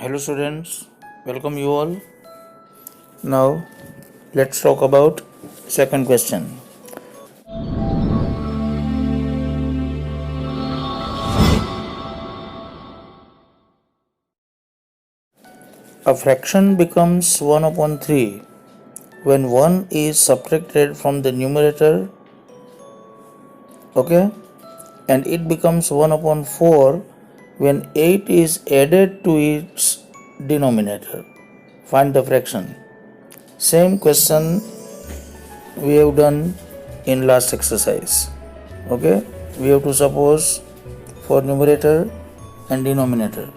Hello students, welcome you all. Now let's talk about second question. A fraction becomes 1 upon 3 when 1 is subtracted from the numerator, okay, and it becomes 1 upon 4 when 8 is added to its denominator. Find the fraction. Same question we have done in last exercise. Okay, we have to suppose for numerator and denominator.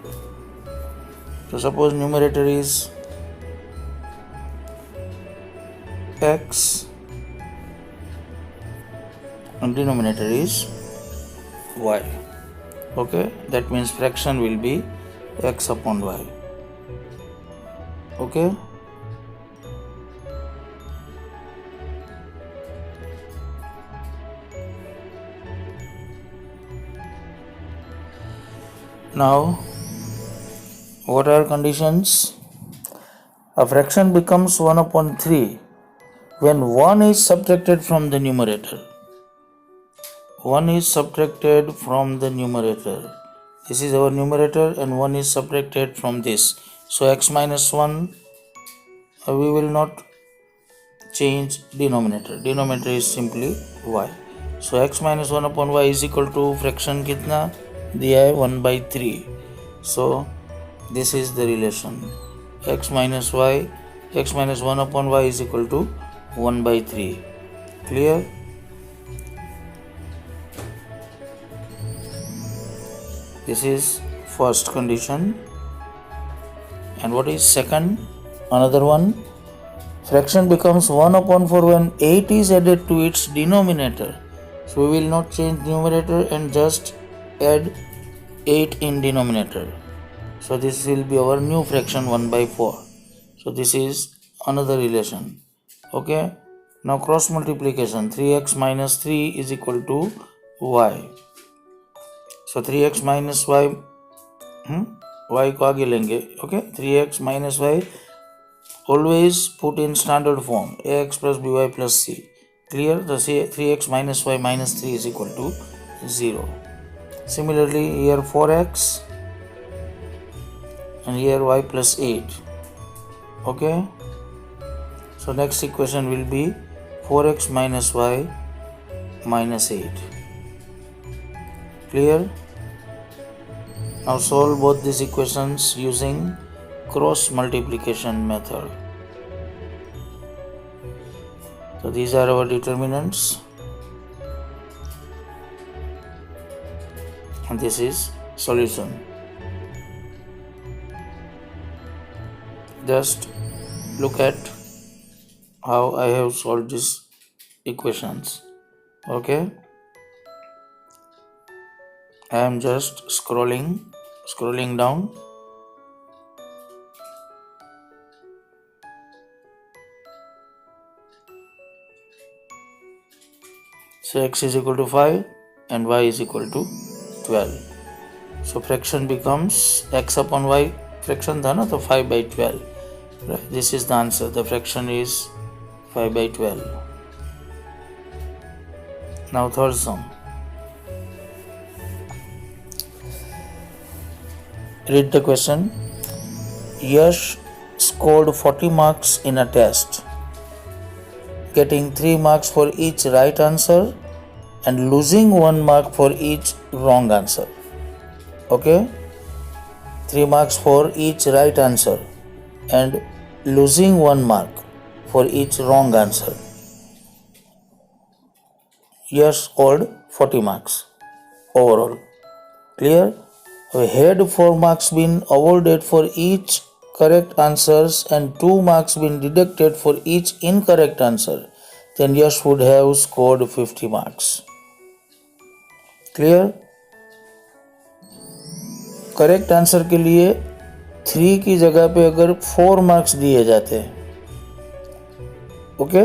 So suppose numerator is x and denominator is y. Okay, that means fraction will be x upon y. Okay, now what are conditions? A fraction becomes 1 upon 3 when 1 is subtracted from the numerator. 1 is subtracted from the numerator. This is our numerator and 1 is subtracted from this. So x minus 1, we will not change denominator. Denominator is simply y. So x minus 1 upon y is equal to fraction कितना दिया है 1 by 3. So this is the relation. X minus 1 upon y is equal to 1 by 3. Clear? This is first condition. And what is second? Another one. Fraction becomes 1 upon 4 when 8 is added to its denominator. So we will not change numerator and just add 8 in denominator. So this will be our new fraction 1 by 4. So this is another relation. Okay. Now cross multiplication. 3x minus 3 is equal to y. So 3x minus y, y को आगे लेंगे. Okay. 3x minus y, always put in standard form. ax plus by plus c. Clear? The 3x minus y minus 3 is equal to 0. Similarly, here 4x and here y plus 8. Okay. So next equation will be 4x minus y minus 8. Clear? Now solve both these equations using cross multiplication method. So these are our determinants and this is solution. Just look at how I have solved these equations. Okay, I am just scrolling down. So x is equal to 5 and y is equal to 12. So fraction becomes x upon y. Fraction था ना तो 5 by 12. Right? This is the answer. The fraction is 5 by 12. Now third sum. Read the question. Yash scored 40 marks in a test, getting 3 marks for each right answer and losing 1 mark for each wrong answer. Okay? 3 marks for each right answer and losing 1 mark for each wrong answer. Yash scored 40 marks overall. Clear? Had 4 marks been awarded for each correct answers and 2 marks been deducted for each incorrect answer, then Yash would have scored 50 marks. Clear? Correct answer के लिए 3 की जगह पे अगर 4 marks दिए जाते, okay,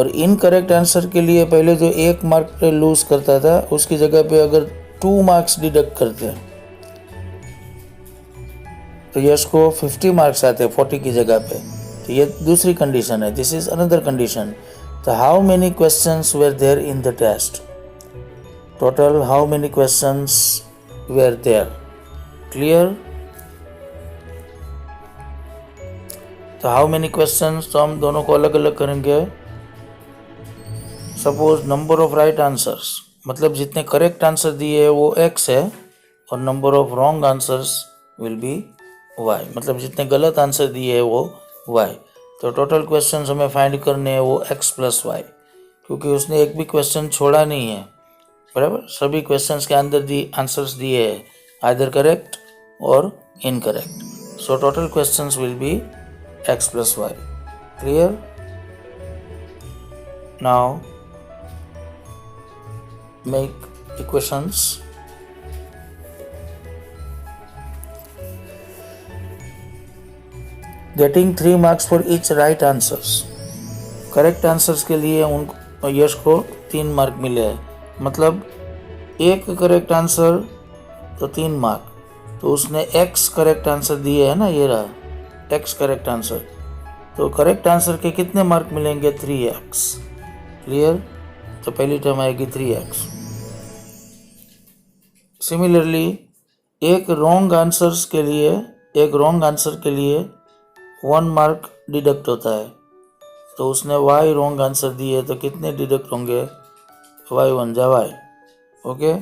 और incorrect answer के लिए पहले जो 1 मार्क लूज करता था उसकी जगह पे अगर 2 मार्क्स डिडक्ट करते, तो यश को 50 मार्क्स आते हैं 40 की जगह पे, तो ये दूसरी कंडीशन है. This is another condition. तो how many questions were there in the test? Total how many questions were there? Clear? तो हाउ मेनी क्वेश्चंस, तो हम दोनों को अलग अलग करेंगे. Suppose number of right answers, मतलब जितने करेक्ट आंसर दिए वो x है, और number of wrong answers will be y, मतलब जितने गलत आंसर दिए है वो y. तो टोटल क्वेश्चंस हमें फाइंड करने हैं वो x प्लस वाई, क्योंकि उसने एक भी क्वेश्चन छोड़ा नहीं है. बराबर, सभी क्वेश्चंस के अंदर आंसर्स दिए हैं, आइदर करेक्ट और incorrect. So total questions will be x plus y. Clear? Now make equations. Getting 3 marks for each right answers. Correct answers के लिए उन यश को 3 मार्क मिले हैं, मतलब एक करेक्ट आंसर तो 3 मार्क. तो उसने x करेक्ट आंसर दिए है ना, ये रहा x करेक्ट आंसर. तो करेक्ट आंसर के कितने मार्क मिलेंगे? 3x. क्लियर? तो पहली टर्म आएगी 3x. सिमिलरली एक रॉन्ग आंसर के लिए 1 मार्क डिडक्ट होता है. तो उसने y रॉन्ग आंसर दिए, तो कितने डिडक्ट होंगे? y1 जा y. ओके,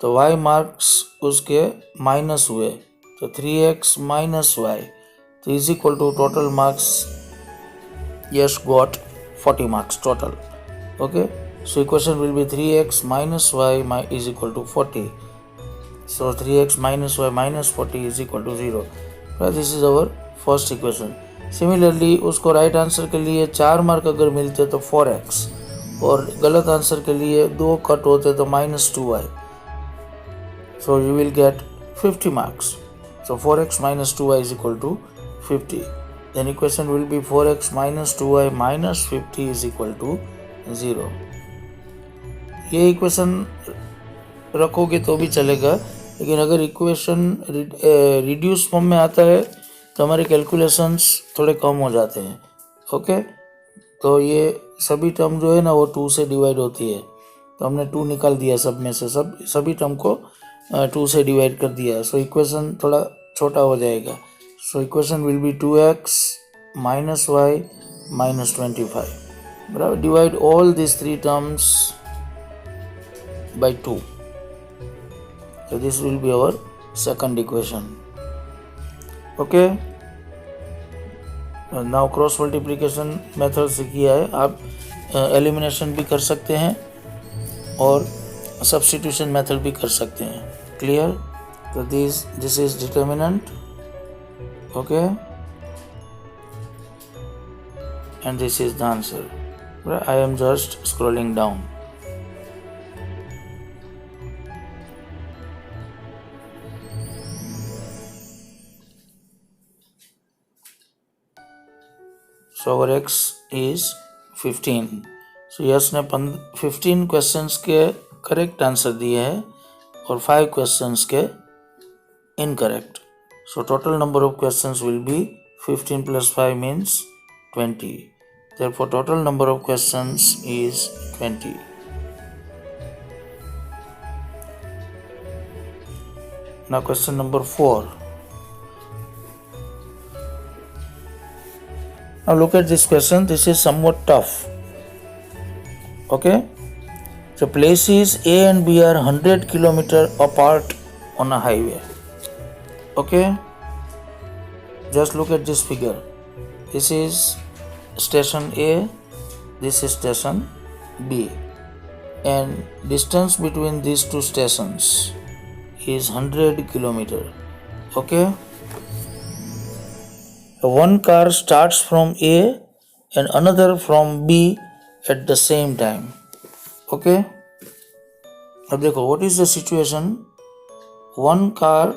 तो y मार्क्स उसके माइनस हुए, तो 3x माइनस y, तो is equal to total marks Yash got 40 marks total. Okay, so equation will be 3x minus y is equal to 40. So 3x minus y minus 40 is equal to 0. This is our first equation. Similarly उसको right answer के लिए 4 mark अगर मिलते तो 4x, और गलत answer के लिए 2 कट होते तो minus 2y. So you will get 50 marks. So 4x minus 2y is equal to 50. Then equation will be 4x minus 2y minus 50 is equal to 0. ये इक्वेशन रखोगे तो भी चलेगा, लेकिन अगर इक्वेशन रिड्यूस फॉर्म में आता है तो हमारे कैलकुलेशंस थोड़े कम हो जाते हैं. ओके, तो ये सभी टर्म जो है ना वो 2 से डिवाइड होती है, तो हमने 2 निकाल दिया सब में से, सभी टर्म को 2 से डिवाइड कर दिया. सो इक्वेशन थोड़ा छोटा हो जाएगा. So equation will be 2x minus y minus 25. Divide all these 3 terms by 2. So this will be our second equation. Okay. Now cross multiplication method से किया है, आप elimination भी कर सकते हैं और substitution method भी कर सकते हैं. Clear? So this is determinant. Okay, and this is the answer. I am just scrolling down. So our x is 15. So यश ने 15 क्वेश्चंस के करेक्ट आंसर दिए हैं और 5 क्वेश्चंस के incorrect. So total number of questions will be 15 plus 5 means 20. Therefore total number of questions is 20. Now question number 4. Now look at this question. This is somewhat tough. Okay. So places A and B are 100 km apart on a highway. Okay, just look at this figure. This is station A, this is station B, and distance between these 2 stations is 100 km. Okay, one car starts from A and another from B at the same time. Okay, अब देखो, what is the situation? One car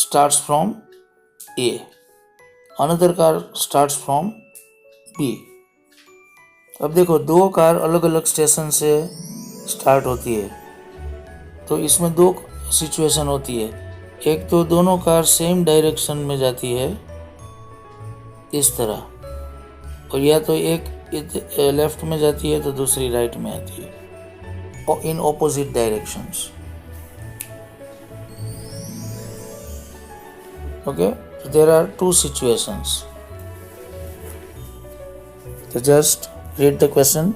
starts from A, another car starts from B. अब देखो, 2 car अलग अलग station से start होती है, तो इसमें 2 सिचुएशन होती है. एक तो दोनों कार सेम डायरेक्शन में जाती है इस तरह, और या तो एक लेफ्ट में जाती है तो दूसरी राइट में आती है, और in opposite directions. Okay, there are two situations. So just read the question.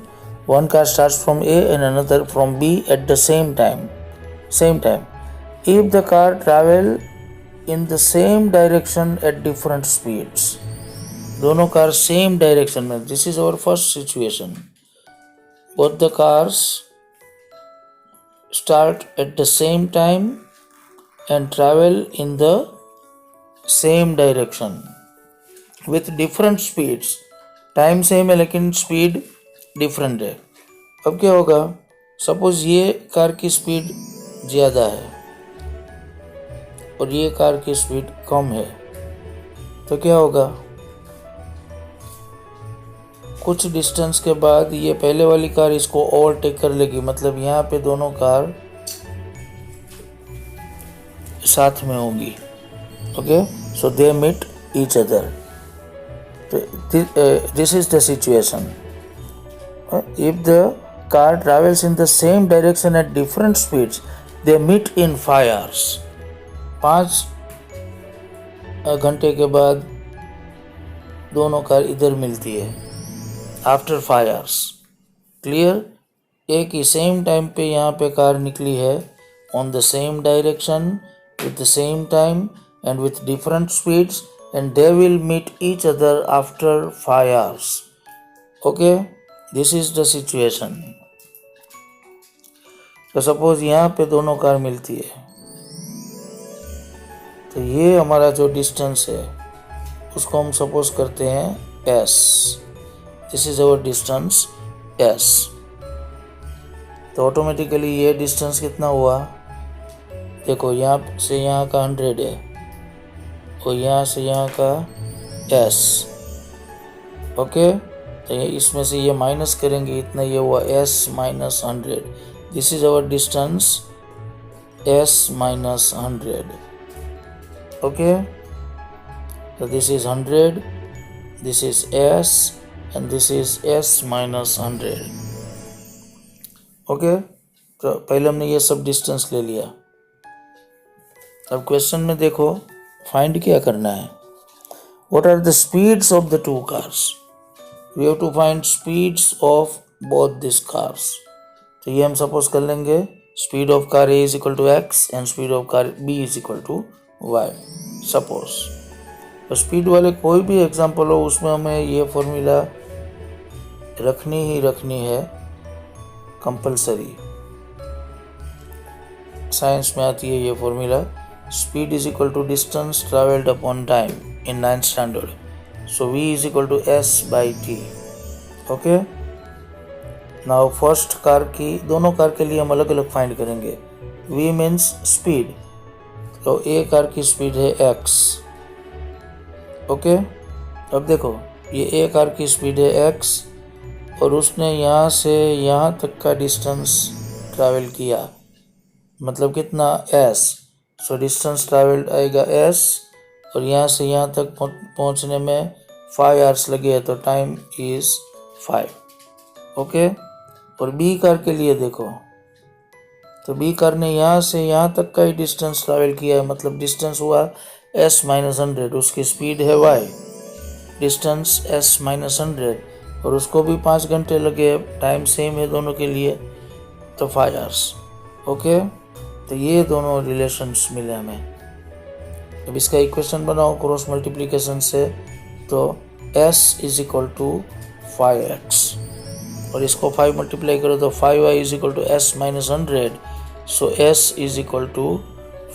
One car starts from A and another from B at the same time. If the car travel in the same direction at different speeds. दोनों car same direction में. This is our first situation. Both the cars start at the same time and travel in the same direction with different speeds. Time same है लेकिन speed different है। अब क्या होगा, suppose ये car की speed ज़्यादा है और ये कार की स्पीड कम है, तो क्या होगा, कुछ डिस्टेंस के बाद ये पहले वाली कार इसको ओवरटेक कर लेगी। मतलब यहाँ पे दोनों कार साथ में होंगी। Okay, so they meet each other. This is the situation. If the car travels in the same direction at different speeds, they meet in 5 hours. 5 घंटे के बाद दोनों कार इधर मिलती है, आफ्टर 5 hours. क्लियर? एक ही सेम टाइम पे यहाँ पे कार निकली है, on the same direction, with the same time and with different speeds, and they will meet each other after 5 hours. Okay, this is the situation. तो suppose यहाँ पे दोनों कार मिलती है, तो ये हमारा जो डिस्टेंस है उसको हम सपोज करते हैं s. This is our distance s. तो ऑटोमेटिकली ये डिस्टेंस कितना हुआ, देखो यहाँ से यहाँ का 100 है और यहाँ से यहाँ का s. ओके, तो इसमें से ये माइनस करेंगे, इतना ये हुआ s minus 100. This is our distance s minus 100. Okay, तो this is 100, this is s and this is s minus 100. Okay, तो पहले हमने ये सब डिस्टेंस ले लिया। अब क्वेश्चन में देखो, फाइंड क्या करना है, what are the speeds of the two cars. We have to find speeds of both this cars. तो ये हम सपोज कर लेंगे, speed of car A is equal to X and speed of car B is equal to Y. Suppose तो speed वाले कोई भी example हो, उसमें हमें ये फॉर्मूला रखनी है कंपलसरी। साइंस में आती है ये formula, speed is equal to distance traveled upon time in 9th standard. So v is equal to s by t. Okay. Now first car की, दोनों कार के लिए हम अलग अलग फाइंड करेंगे। v means speed, तो a कार की स्पीड है x. ओके, अब देखो ये a कार की स्पीड है x और उसने यहाँ से यहाँ तक का डिस्टेंस ट्रैवल किया, मतलब कितना s. सो डिस्टेंस ट्रैवल्ड आएगा s और यहाँ से यहाँ तक पहुँचने में 5 hours लगे, तो टाइम इज 5. ओके, और b कार के लिए देखो, तो b कार ने यहाँ से यहाँ तक का ही डिस्टेंस ट्रैवल किया है, मतलब डिस्टेंस हुआ s माइनस 100, उसकी स्पीड है y, डिस्टेंस s माइनस 100 और उसको भी 5 घंटे लगे, टाइम सेम है दोनों के लिए, तो 5 hours. ओके, तो ये दोनों रिलेशंस मिले हमें। अब इसका इक्वेशन बनाओ क्रॉस मल्टीप्लिकेशन से, तो s is equal to 5x और इसको 5 मल्टीप्लाई करो तो 5y is equal to s minus 100. So s is equal to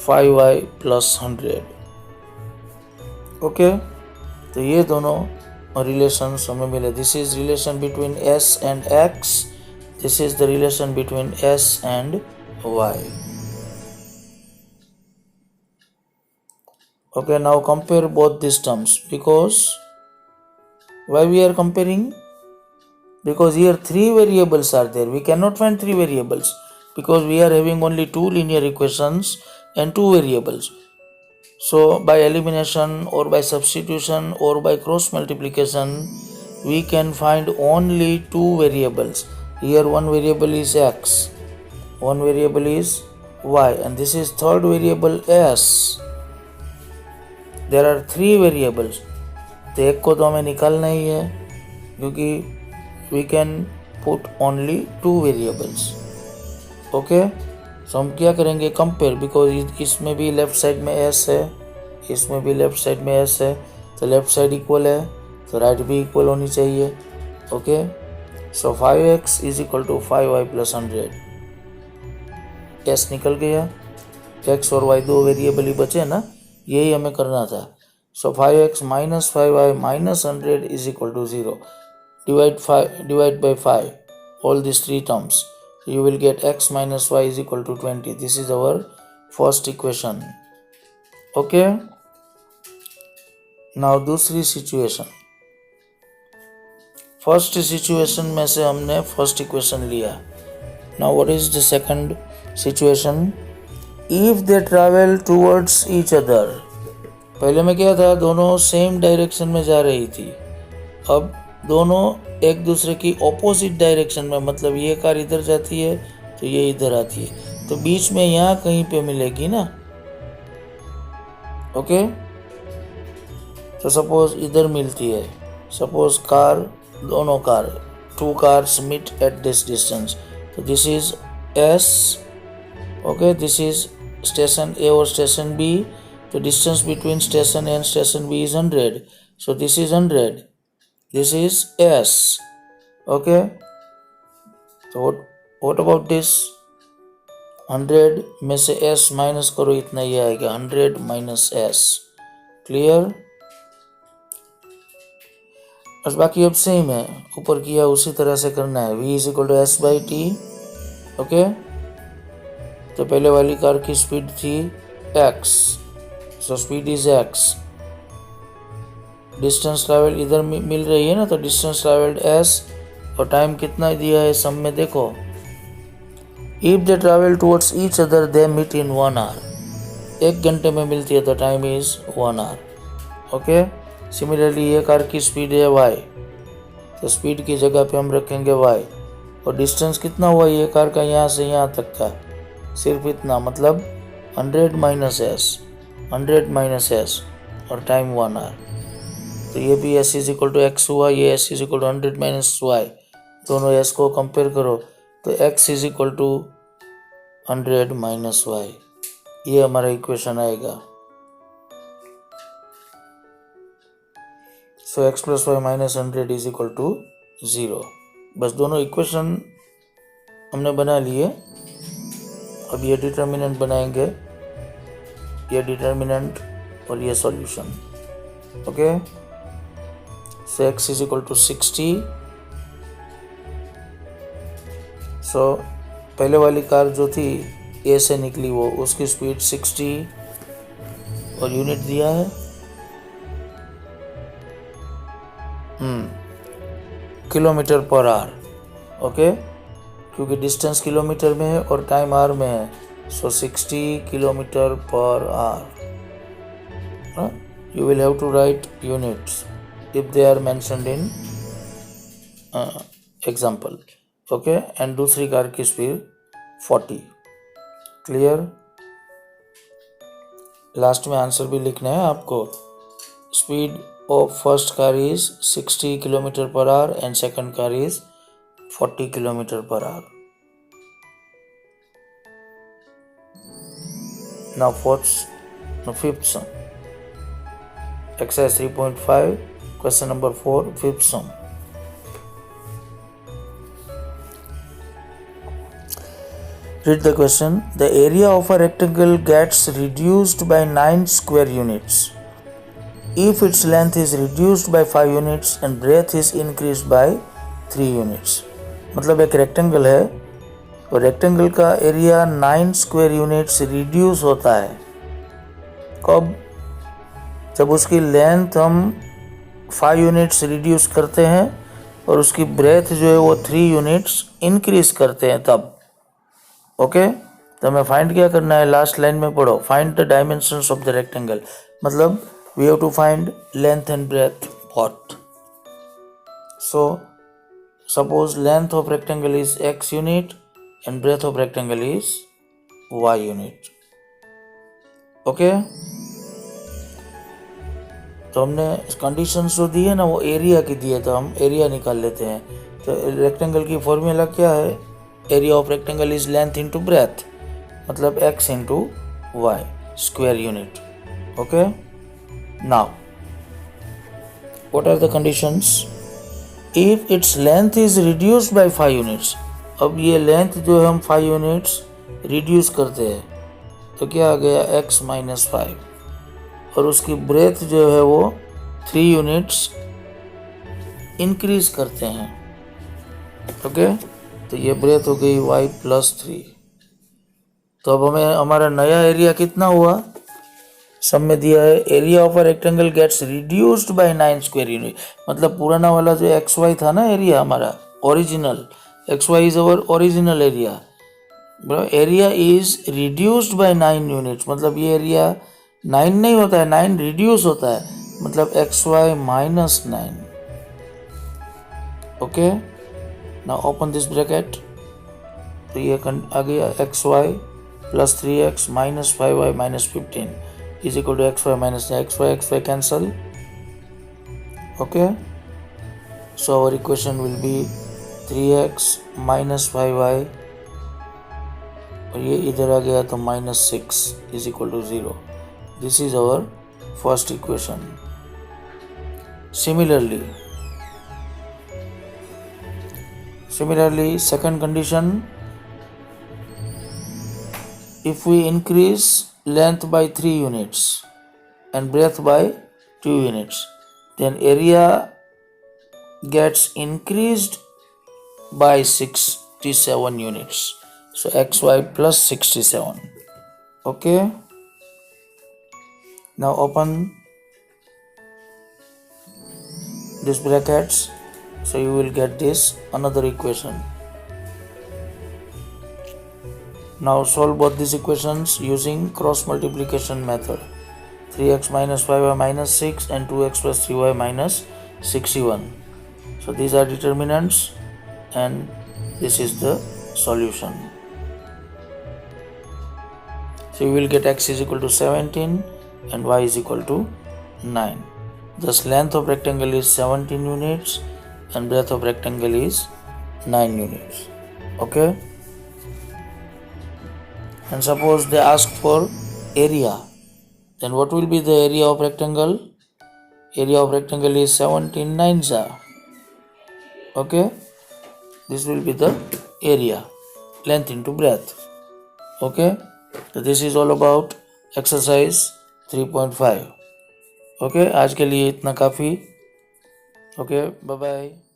5y plus 100. Okay, तो ये दोनों रिलेशंस हमें मिले। This is relation between s and x, this is the relation between s and y. Okay, now compare both these terms. Because why we are comparing? Because here 3 variables are there. We cannot find 3 variables because we are having only 2 linear equations and 2 variables. So by elimination or by substitution or by cross multiplication, we can find only two variables. Here one variable is x, one variable is y, and this is third variable s. There are three variables. तो एक को तो हमें निकालना ही है क्योंकि we can put only two variables. Okay, so हम क्या करेंगे, कंपेयर, बिकॉज इसमें भी लेफ्ट साइड में s है, इसमें भी लेफ्ट साइड में s है, तो लेफ्ट साइड इक्वल है तो राइट भी इक्वल होनी चाहिए. Okay, so 5x is equal to 5y plus 100. s निकल गया, x और y दो वेरिएबल ही बचे ना, यही हमें करना था. So 5x minus 5y minus 100 is equal to 0. Divide by 5 all these three terms. You will get x minus y is equal to 20. This is our first equation. Okay. Now दूसरी situation. First situation में से हमने first equation लिया. Now what is the second situation? If they travel towards each other. पहले में क्या था, दोनों सेम डायरेक्शन में जा रही थी. अब दोनों एक दूसरे की ऑपोजिट डायरेक्शन में, मतलब ये कार इधर जाती है तो ये इधर आती है, तो बीच में यहाँ कहीं पे मिलेगी ना. ओके, तो सपोज इधर मिलती है, सपोज कार, दोनों car, two cars meet at this distance, तो this is S. Okay, this is station A और स्टेशन बी, तो distance between station A and station B is 100, so this is 100. This is S. Okay. So what about this? 100 में से S minus करो, इतना ही आएगा, 100 minus S. Clear? बस बाकी अब सेम है, ऊपर किया उसी तरह से करना है. V is equal to S by T. Okay, तो पहले वाली कार की स्पीड थी x, so speed is x. Distance travel इधर मिल रही है ना, तो डिस्टेंस ट्रैवल्ड s, और टाइम कितना दिया है सम में देखो. If they travel towards each other they meet in 1 hour. 1 घंटे में मिलती है तो time is 1 hour. Okay, similarly ये कार की स्पीड है y, तो स्पीड की जगह पे हम रखेंगे y, और डिस्टेंस कितना हुआ ये कार का यहाँ से यहाँ तक का, सिर्फ इतना, मतलब 100 माइनस s, 100 माइनस s, और टाइम 1 hour. तो ये भी s is equal to X हुआ, ये s is equal to 100 minus Y, दोनों s को कंपेयर करो तो x is equal to 100 minus Y, ये हमारा इक्वेशन आएगा. So x plus Y minus 100 is equal to 0. बस दोनों इक्वेशन हमने बना लिए. अब ये डिटर्मिनेंट बनाएंगे, ये डिटर्मिनेंट और ये solution. Okay, so x is equal to 60. so पहले वाली कार जो थी A से निकली, वो उसकी स्पीड 60 और यूनिट दिया है किलोमीटर पर आवर. ओके, क्योंकि डिस्टेंस किलोमीटर में है और टाइम आवर में है, सो 60 kilometre per hour. You will have to write units if they are mentioned in example. Okay, and दूसरी कार की स्पीड 40. क्लियर? लास्ट में आंसर भी लिखना है आपको. Speed of first car is 60 kilometre per hour and second car is 40 kilometre per hour. Now fifth sum. Exercise 3.5, question number 4, fifth sum. Read the question. The area of a rectangle gets reduced by 9 square units if its length is reduced by 5 units and breadth is increased by 3 units. मतलब एक rectangle है, और rectangle का area 9 square units reduce होता है. कब? जब उसकी लेंथ हम 5 यूनिट्स रिड्यूस करते हैं और उसकी ब्रेथ जो है वो 3 यूनिट्स इंक्रीज करते हैं तब. ओके, तो हमें फाइंड क्या करना है, लास्ट लाइन में पढ़ो, find the dimensions of the rectangle, मतलब we have to find length and breadth both. So suppose length of rectangle is x unit and breadth of rectangle is y unit. Okay? तो हमने conditions जो दी है ना वो area की दी है, तो हम एरिया निकाल लेते हैं. तो रेक्टेंगल की फॉर्मूला क्या है, area of rectangle is length into breadth, मतलब x into Y square unit. Okay, now what are the conditions, if its length is reduced by 5 units. अब ये लेंथ जो है हम 5 यूनिट्स रिड्यूस करते हैं तो क्या आ गया x माइनस 5, और उसकी ब्रेथ जो है वो 3 यूनिट्स इंक्रीज करते हैं. ओके, तो ये ब्रेथ हो गई y प्लस 3. तो अब हमें हमारा नया एरिया कितना हुआ, सब में दिया है area of a rectangle gets reduced by 9 square unit. मतलब पुराना वाला जो XY था ना एरिया हमारा original, XY is our original area, area is reduced by 9 units. मतलब ये एरिया 9 नहीं होता है, 9 रिड्यूस होता है, मतलब XY minus 9. Okay, now open this bracket. तो ये आ गया XY plus 3x minus 5y minus 15 is equal to xy minus xy cancel. Okay, so our equation will be 3x minus 5y, और ये इधर आ गया तो minus 6 is equal to 0. This is our first equation. Similarly second condition, if we increase length by 3 units and breadth by 2 units, then area gets increased by 67 units. So xy plus 67. Okay, now open this brackets, so you will get this another equation. Now solve both these equations using cross multiplication method. 3x minus 5y minus 6 and 2x plus 3y minus 61. So these are determinants and this is the solution. So you will get x is equal to 17 and y is equal to 9. Thus length of rectangle is 17 units and breadth of rectangle is 9 units. Okay. And suppose they ask for area, then what will be the area of rectangle? Area of rectangle is 17 nines. Okay, this will be the area, length into breadth. Okay, so this is all about exercise 3.5. Okay, आज के लिए इतना काफ़ी. Okay, bye bye.